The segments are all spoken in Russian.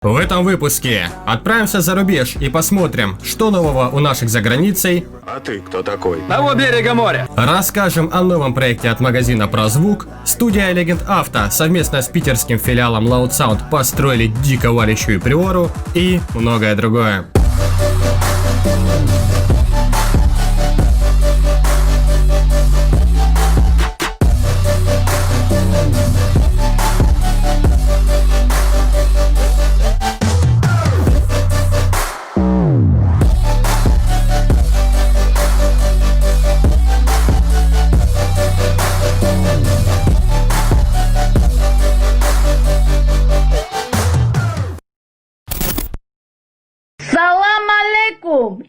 В этом выпуске отправимся за рубеж и посмотрим, что нового у наших за границей. А ты кто такой? Того берега моря. Расскажем о новом проекте от магазина «Прозвук». Студия Legend Auto совместно с питерским филиалом Loud Sound построили дико валящую приору и многое другое. Салам алейкум!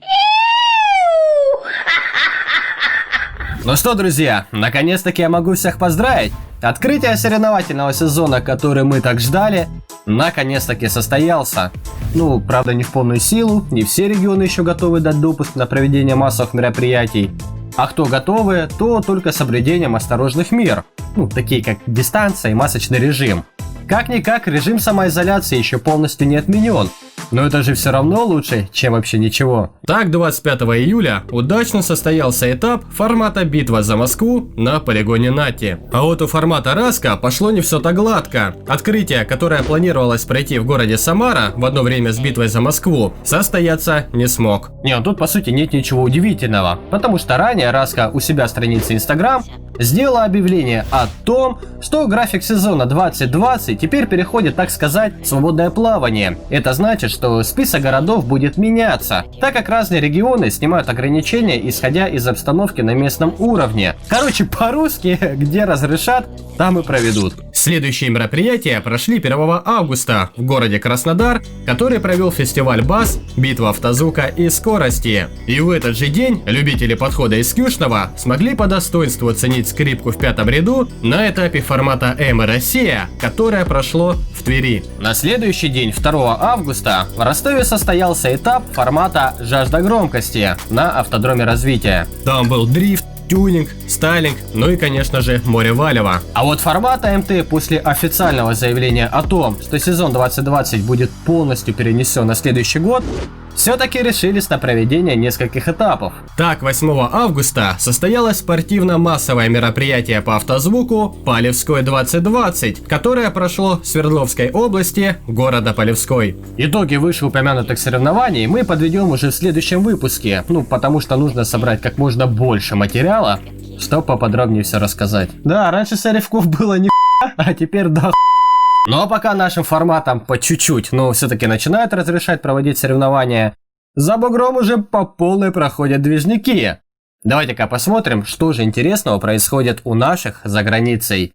Ну что, друзья, наконец-таки я могу всех поздравить. Открытие соревновательного сезона, который мы так ждали, наконец-таки состоялся. Ну, правда, не в полную силу, не все регионы еще готовы дать допуск на проведение массовых мероприятий. А кто готовы, то только с соблюдением осторожных мер, ну, такие как дистанция и масочный режим. Как-никак, режим самоизоляции еще полностью не отменен. Но это же все равно лучше, чем вообще ничего. Так, 25 июля удачно состоялся этап формата «Битва за Москву» на полигоне Нати. А вот у формата «Раска» пошло не все так гладко. Открытие, которое планировалось пройти в городе Самара в одно время с битвой за Москву, состояться не смог. Не, ну тут по сути нет ничего удивительного, потому что ранее Раска у себя страницы Instagram сделала объявление о том, что график сезона 2020 теперь переходит, так сказать, в свободное плавание. Это значит, что список городов будет меняться, так как разные регионы снимают ограничения, исходя из обстановки на местном уровне. Короче, по-русски, где разрешат, там и проведут. Следующие мероприятия прошли 1 августа в городе Краснодар, который провел фестиваль БАС, битва автозвука и скорости. И в этот же день любители подхода из Кюшного смогли по достоинству оценить скрипку в 5-м ряду на этапе формата «М Россия», которое прошло в Твери. На следующий день, 2 августа, в Ростове состоялся этап формата «Жажда громкости» на автодроме развития. Там был дрифт, тюнинг, стайлинг, ну и, конечно же, море валева. А вот формат АМТ после официального заявления о том, что сезон 2020 будет полностью перенесен на следующий год, все-таки решились на проведение нескольких этапов. Так, 8 августа состоялось спортивно-массовое мероприятие по автозвуку «Полевской 2020», которое прошло в Свердловской области, города Полевской. Итоги вышеупомянутых соревнований мы подведем уже в следующем выпуске, ну потому что нужно собрать как можно больше материала, чтобы поподробнее все рассказать. Да, раньше соревков было не а теперь да. Но пока нашим форматом по чуть-чуть, но все-таки начинают разрешать проводить соревнования, за бугром уже по полной проходят движники. Давайте-ка посмотрим, что же интересного происходит у наших за границей.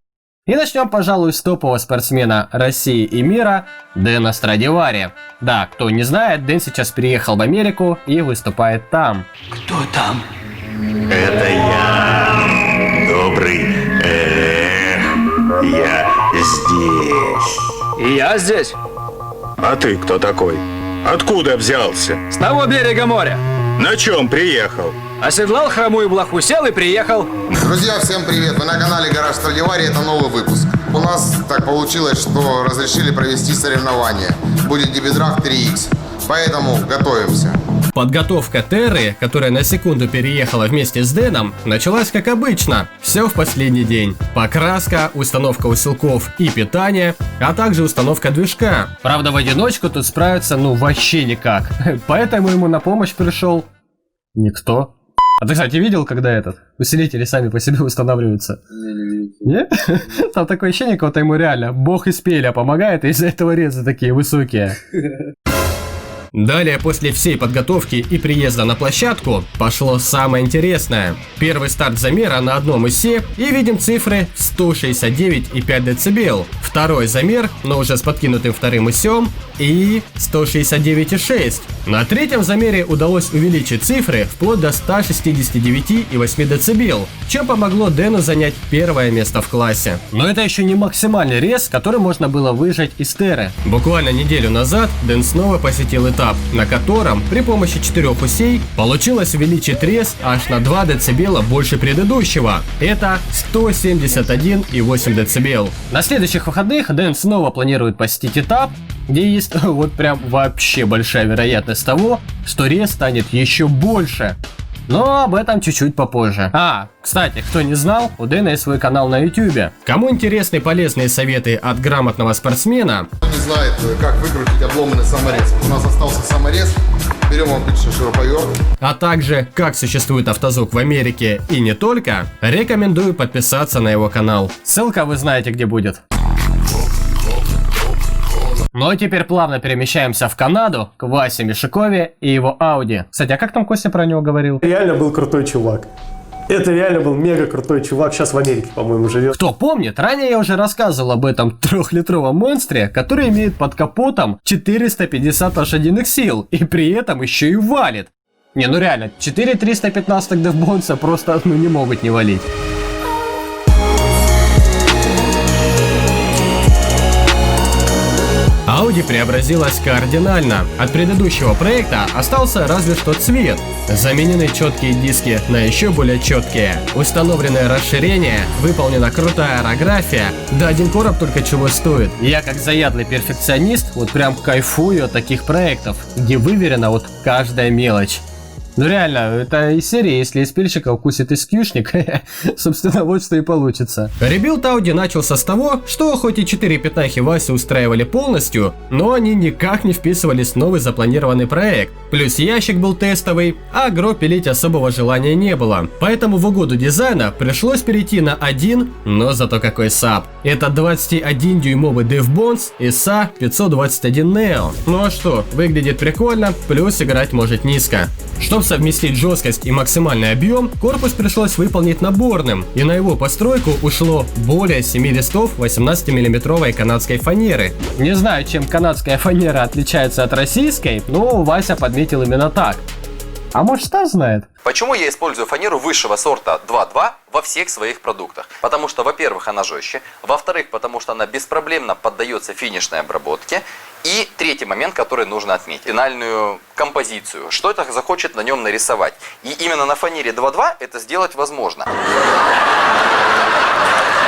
И начнем, пожалуй, с топового спортсмена России и мира Дэна Страдивари. Да, кто не знает, Дэн сейчас переехал в Америку и выступает там. Кто там? Это я, добрый. Я здесь. И я здесь. А ты кто такой? Откуда взялся? С того берега моря. На чем приехал? Оседлал хромую блоху, сел и приехал. Друзья, всем привет! Вы на канале Гараж Страдивари, это новый выпуск. У нас так получилось, что разрешили провести соревнования. Будет дебидраг 3х, поэтому готовимся. Подготовка Терры, которая на секунду переехала вместе с Дэном, началась как обычно. Все в последний день. Покраска, установка усилков и питание, а также установка движка. Правда, в одиночку тут справиться ну вообще никак. Поэтому ему на помощь пришел никто. А ты, кстати, видел, когда этот усилители сами по себе устанавливаются? Нет? Там такое ощущение, как-то ему реально бог из пеля помогает, и из-за этого резы такие высокие. Далее, после всей подготовки и приезда на площадку, пошло самое интересное. Первый старт замера на одном ИСе, и видим цифры 169,5 дБ. Второй замер, но уже с подкинутым вторым ИСем, и 169,6. На третьем замере удалось увеличить цифры вплоть до 169,8 дБ, чем помогло Дэну занять первое место в классе. Но это еще не максимальный рез, который можно было выжать из Терры. Буквально неделю назад Дэн снова посетил этап, на котором при помощи 4 усей получилось увеличить рез аж на 2 дБ больше предыдущего. Это 171,8 дБ. На следующих выходных Дэн снова планирует посетить этап, где есть вот прям вообще большая вероятность того, что рез станет еще больше. Но об этом чуть-чуть попозже. Кстати, кто не знал, у Дэна есть свой канал на YouTube. Кому интересны полезные советы от грамотного спортсмена, Кто не знает, как выкрутить обломанный саморез. У нас остался саморез. Берем обычный шуруповерт. а также как существует автозвук в Америке и не только, рекомендую подписаться на его канал. Ссылка вы знаете, где будет. Ну а теперь плавно перемещаемся в Канаду, к Васе Мишикове и его Audi. Кстати, а как там Костя про него говорил? Реально был крутой чувак. Это реально был мега крутой чувак. Сейчас в Америке, по-моему, живет. Кто помнит, ранее я уже рассказывал об этом 3-литровом монстре, который имеет под капотом 450 лошадиных сил и при этом еще и валит. Не, ну реально, 4315 девбонса просто не могут не валить. Audi преобразилась кардинально. От предыдущего проекта остался разве что цвет. Заменены четкие диски на еще более четкие. Установленное расширение, выполнена крутая аэрография. Да один короб только чего стоит. Я как заядлый перфекционист вот прям кайфую от таких проектов, где выверена вот каждая мелочь. Ну реально, это из серии, если из пильщика укусит искьюшник, собственно, вот что и получится. Ребилд Audi начался с того, что хоть и 4 пятнахи Васи устраивали полностью, но они никак не вписывались в новый запланированный проект. Плюс ящик был тестовый, а гро пилить особого желания не было. Поэтому в угоду дизайна пришлось перейти на один, но зато какой САП. Это 21-дюймовый DevBonds ISA 521 Neo. Ну а что, выглядит прикольно, плюс играть может низко. Чтобы совместить жесткость и максимальный объем, корпус пришлось выполнить наборным, и на его постройку ушло более 7 листов 18-мм канадской фанеры. Не знаю, чем канадская фанера отличается от российской, но Вася подметил именно так. А может, что знает? Почему я использую фанеру высшего сорта 2.2 во всех своих продуктах? Потому что, во-первых, она жестче, во-вторых, потому что она беспроблемно поддается финишной обработке, и третий момент, который нужно отметить, финальную композицию, что это захочет на нем нарисовать. И именно на фанере 2.2 это сделать возможно.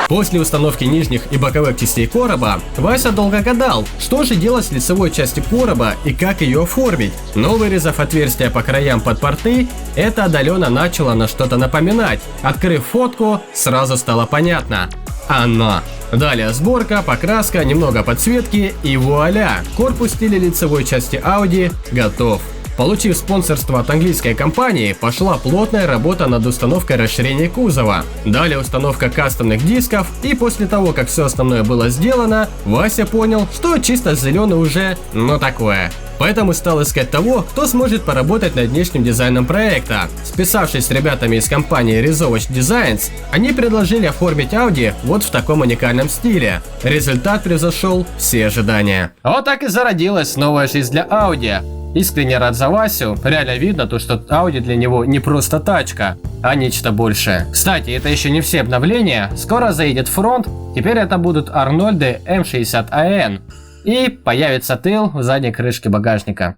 После установки нижних и боковых частей короба, Вася долго гадал, что же делать с лицевой частью короба и как ее оформить. Но вырезав отверстия по краям под порты, это отдаленно начало на что-то напоминать. Открыв фотку, сразу стало понятно. Она. Далее сборка, покраска, немного подсветки и вуаля! Корпус в стиле лицевой части Audi готов. Получив спонсорство от английской компании, пошла плотная работа над установкой расширения кузова. Далее установка кастомных дисков, и после того, как все основное было сделано, Вася понял, что чисто зеленый уже, но такое. Поэтому стал искать того, кто сможет поработать над внешним дизайном проекта. Списавшись с ребятами из компании Резович Designs, они предложили оформить Audi вот в таком уникальном стиле. Результат превзошел все ожидания. Вот так и зародилась новая жизнь для Audi. Искренне рад за Васю, реально видно то, что Audi для него не просто тачка, а нечто большее. Кстати, это еще не все обновления, скоро заедет фронт, теперь это будут Арнольды М60АН. И появится тыл в задней крышке багажника.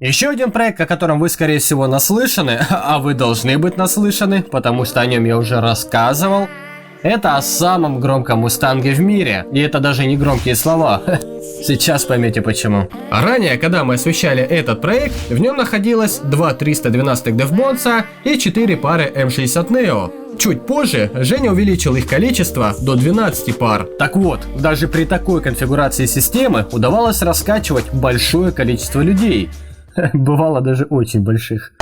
Еще один проект, о котором вы, скорее всего, наслышаны, а вы должны быть наслышаны, потому что о нем я уже рассказывал. Это о самом громком мустанге в мире, и это даже не громкие слова. Сейчас поймете почему. Ранее, когда мы освещали этот проект, в нем находилось 2 312 DevBonds и 4 пары M60 Neo. Чуть позже Женя увеличил их количество до 12 пар. Так вот, даже при такой конфигурации системы удавалось раскачивать большое количество людей. Бывало даже очень больших.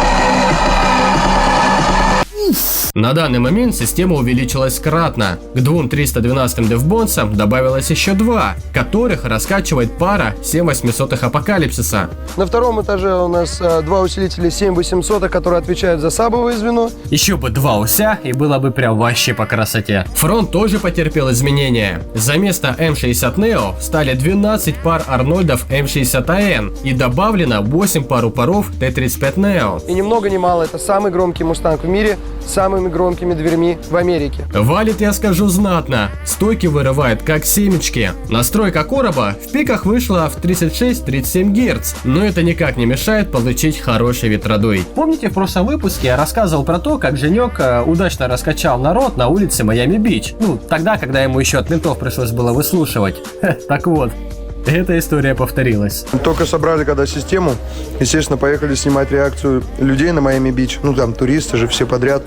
На данный момент система увеличилась кратно. К 2 312 DevBonds добавилось еще 2, которых раскачивает пара 7800 Апокалипсиса. На втором этаже у нас 2 усилителя 7800, которые отвечают за сабовое звено. Еще бы 2 уся, и было бы прям вообще по красоте. Фронт тоже потерпел изменения. За место M60 Neo стали 12 пар Арнольдов M60AN и добавлено 8 пар упоров T35 Neo. И ни много ни мало, это самый громкий мустанг в мире с самым самыми громкими дверьми в Америке. Валит, я скажу, знатно. Стойки вырывает как семечки. Настройка короба в пиках вышла в 36-37 Гц, но это никак не мешает получить хороший ветродуй. Помните, в прошлом выпуске я рассказывал про то, как Женек удачно раскачал народ на улице Майами-Бич. Ну, тогда, когда ему еще от ментов пришлось было выслушивать. Так вот, эта история повторилась. Только собрали когда систему, естественно, поехали снимать реакцию людей на Майами-Бич. Ну, там туристы же все подряд.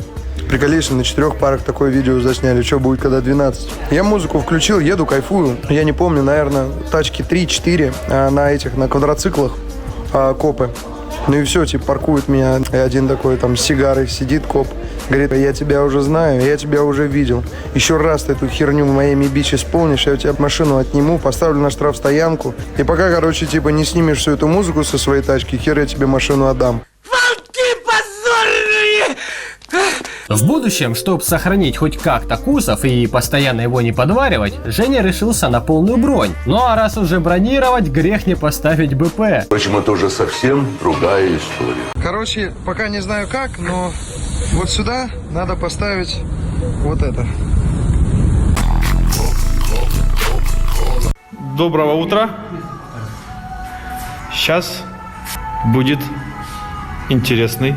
Приколись, на 4 парах такое видео засняли. Что будет, когда 12? Я музыку включил, еду, кайфую. Я не помню, наверное, тачки 3-4 на квадроциклах копы. Ну и все, типа, паркует меня. И один такой там с сигарой сидит, коп. Говорит, я тебя уже знаю, я тебя уже видел. Еще раз ты эту херню в Майами-Бич исполнишь, я у тебя машину отниму, поставлю на штрафстоянку. И пока, короче, типа, не снимешь всю эту музыку со своей тачки, хер я тебе машину отдам. В будущем, чтобы сохранить хоть как-то кузов и постоянно его не подваривать, Женя решился на полную бронь. Ну а раз уже бронировать, грех не поставить БП. Впрочем, это уже совсем другая история. Короче, пока не знаю как, но вот сюда надо поставить вот это. Доброго утра. Сейчас будет интересный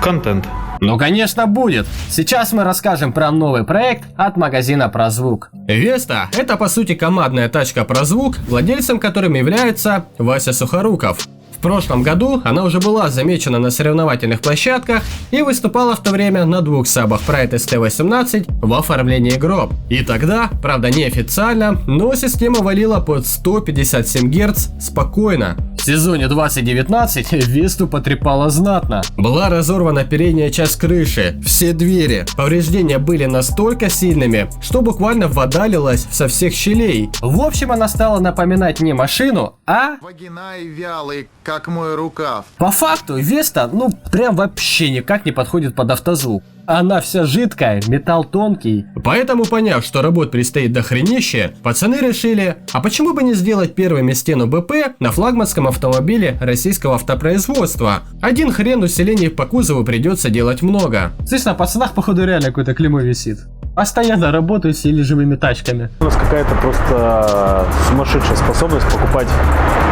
контент. Ну, конечно, будет. Сейчас мы расскажем про новый проект от магазина ProZvuk. Веста – это, по сути, командная тачка ProZvuk, владельцем которым является Вася Сухоруков. В прошлом году она уже была замечена на соревновательных площадках и выступала в то время на 2 сабах Pride ST18 в оформлении гроб. И тогда, правда неофициально, но система валила под 157 Гц спокойно. В сезоне 2019 Весту потрепало знатно. Была разорвана передняя часть крыши, все двери. Повреждения были настолько сильными, что буквально вода лилась со всех щелей. В общем, она стала напоминать не машину, а... Вагинай вялый, как мой рукав. По факту Веста, ну, прям вообще никак не подходит под автозвук. Она вся жидкая, металл тонкий. Поэтому, поняв, что работ предстоит дохренище, пацаны решили, а почему бы не сделать первыми стену БП на флагманском автомобиле российского автопроизводства? Один хрен усилений по кузову придется делать много. Слышь, на пацанах, походу, реально какое-то клеймо висит. Постоянно работаю с живыми тачками. У нас какая-то просто сумасшедшая способность покупать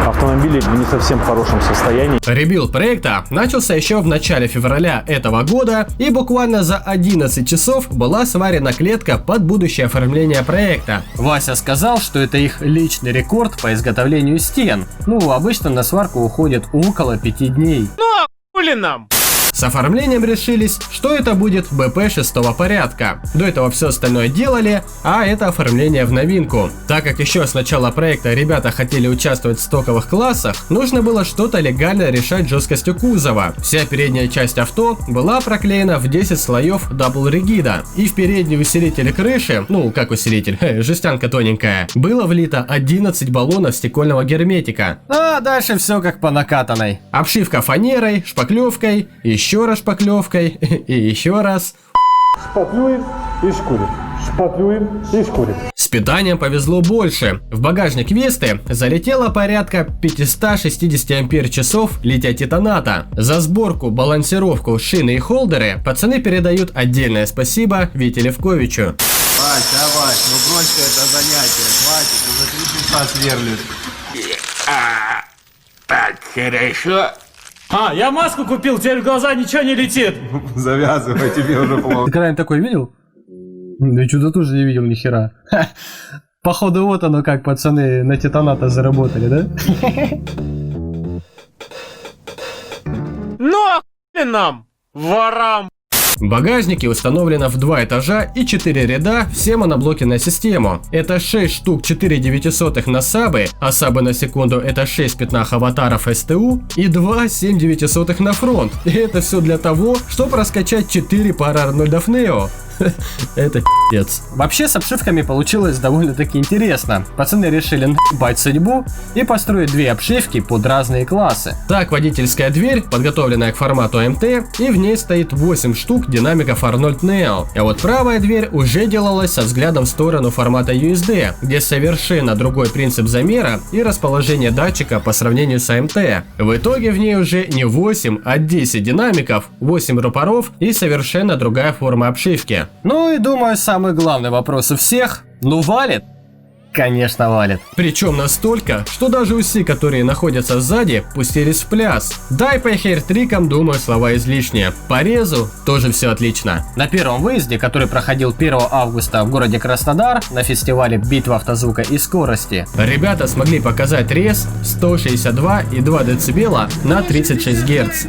автомобили в не совсем хорошем состоянии. Ребилд проекта начался еще в начале февраля этого года, и буквально за 11 часов была сварена клетка под будущее оформление проекта. Вася сказал, что это их личный рекорд по изготовлению стен. Ну, обычно на сварку уходит около 5 дней. Ну а хули нам? С оформлением решились, что это будет БП 6 порядка. До этого все остальное делали, а это оформление в новинку. Так как еще с начала проекта ребята хотели участвовать в стоковых классах, нужно было что-то легально решать жесткостью кузова. Вся передняя часть авто была проклеена в 10 слоев дабл ригида. И в передний усилитель крыши, ну как усилитель, жестянка тоненькая, было влито 11 баллонов стекольного герметика. А дальше все как по накатанной. Обшивка фанерой, шпаклевкой, еще раз шпаклевкой и еще раз. Шпаклюем и шкурим. Шпаклюем и шкурим. С питанием повезло больше. В багажник Весты залетело порядка 560 ампер-часов лития-титаната. За сборку, балансировку, шины и холдеры пацаны передают отдельное спасибо Вите Левковичу. Вась, ну брось это занятие, хватит, уже 3 часа сверлит. Так, хорошо. А, я маску купил, теперь в глаза ничего не летит. Завязывай, тебе уже плохо. Ты когда-нибудь такой видел? Да что-то тоже не видел ни хера. Походу вот оно как пацаны на титаната заработали, да? Ну а хули нам, ворам. В багажнике установлено в 2 этажа и 4 ряда все моноблоки на систему. Это 6 штук 4,9 на сабы, а сабы на секунду это 6 пятнах аватаров СТУ и 2 7,9 на фронт. И это все для того, чтобы раскачать 4 пары Арнольдов Нео. Это пиздец. Вообще с обшивками получилось довольно-таки интересно. Пацаны решили наебать судьбу и построить две обшивки под разные классы. Так, водительская дверь, подготовленная к формату АМТ, и в ней стоит 8 штук динамиков Arnold Neo. А вот правая дверь уже делалась со взглядом в сторону формата USD, где совершенно другой принцип замера и расположение датчика по сравнению с АМТ. В итоге в ней уже не 8, а 10 динамиков, 8 рупоров и совершенно другая форма обшивки. Ну и думаю, самый главный вопрос у всех: ну валит? Конечно валит. Причем настолько, что даже усы, которые находятся сзади, пустились в пляс. Да и по хейр-трикам, думаю, слова излишние. По резу тоже все отлично. На первом выезде, который проходил 1 августа в городе Краснодар на фестивале «Битва автозвука и скорости», ребята смогли показать рез 162,2 дБ на 36 Гц.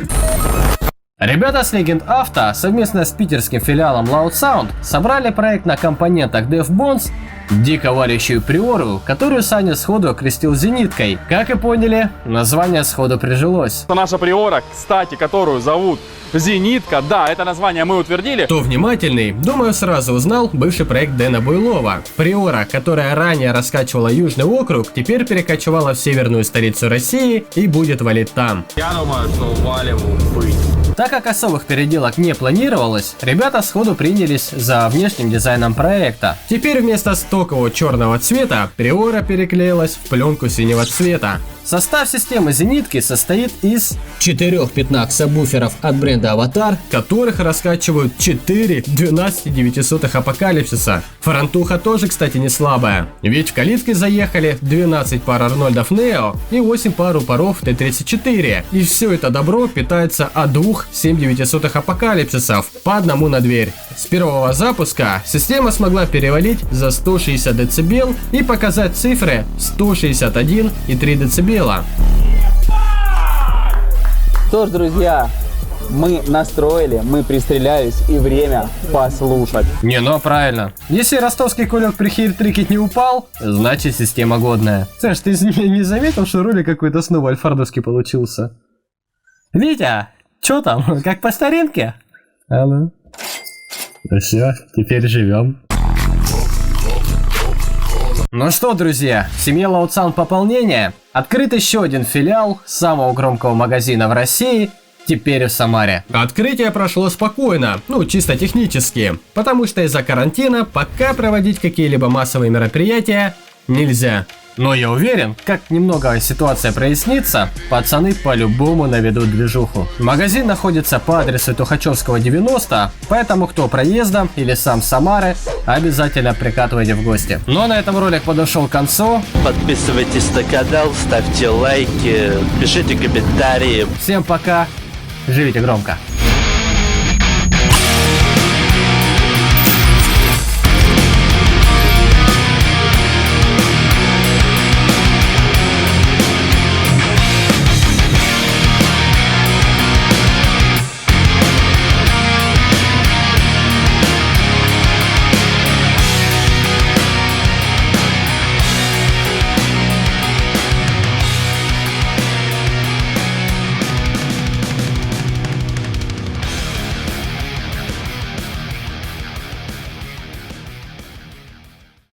Ребята с Legend Auto совместно с питерским филиалом Loud Sound собрали проект на компонентах Def Bones, дико варящую приору, которую Саня сходу окрестил зениткой. Как и поняли, название сходу прижилось. Наша приора, кстати, которую зовут Зенитка, да, это название мы утвердили. Кто внимательный, думаю, сразу узнал бывший проект Дэна Буйлова. Приора, которая ранее раскачивала Южный округ, теперь перекочевала в северную столицу России и будет валить там. Я думаю, что валим быть. Так как особых переделок не планировалось, ребята сходу принялись за внешним дизайном проекта. Теперь вместо стокового черного цвета приора переклеилась в пленку синего цвета. Состав системы зенитки состоит из 4 15 сабвуферов от бренда Avatar, которых раскачивают 4 12,9 апокалипсиса. Фронтуха тоже, кстати, не слабая, ведь в калитке заехали 12 пар Арнольдов Neo и 8 пар упоров Т-34. И все это добро питается от 2 7,9 апокалипсисов, по одному на дверь. С первого запуска система смогла перевалить за 160 дБ и показать цифры 161,3 дБ. Что ж, друзья, мы настроили, мы пристрелялись, и время послушать. Не, ну правильно. Если ростовский кулек при хейр-трике не упал, значит система годная. Саш, ты не заметил, что ролик какой-то снова альфардовский получился? Витя, чё там, как по старинке? Алло. Ну все, теперь живем. Ну что, друзья, в семье Loud Sound пополнение. Открыт еще один филиал самого громкого магазина в России, теперь в Самаре. Открытие прошло спокойно, ну чисто технически, потому что из-за карантина пока проводить какие-либо массовые мероприятия нельзя. Но я уверен, как немного ситуация прояснится, пацаны по-любому наведут движуху. Магазин находится по адресу Тухачевского 90, поэтому кто проездом или сам с Самары, обязательно прикатывайте в гости. Ну а на этом ролик подошел к концу. Подписывайтесь на канал, ставьте лайки, пишите комментарии. Всем пока, живите громко.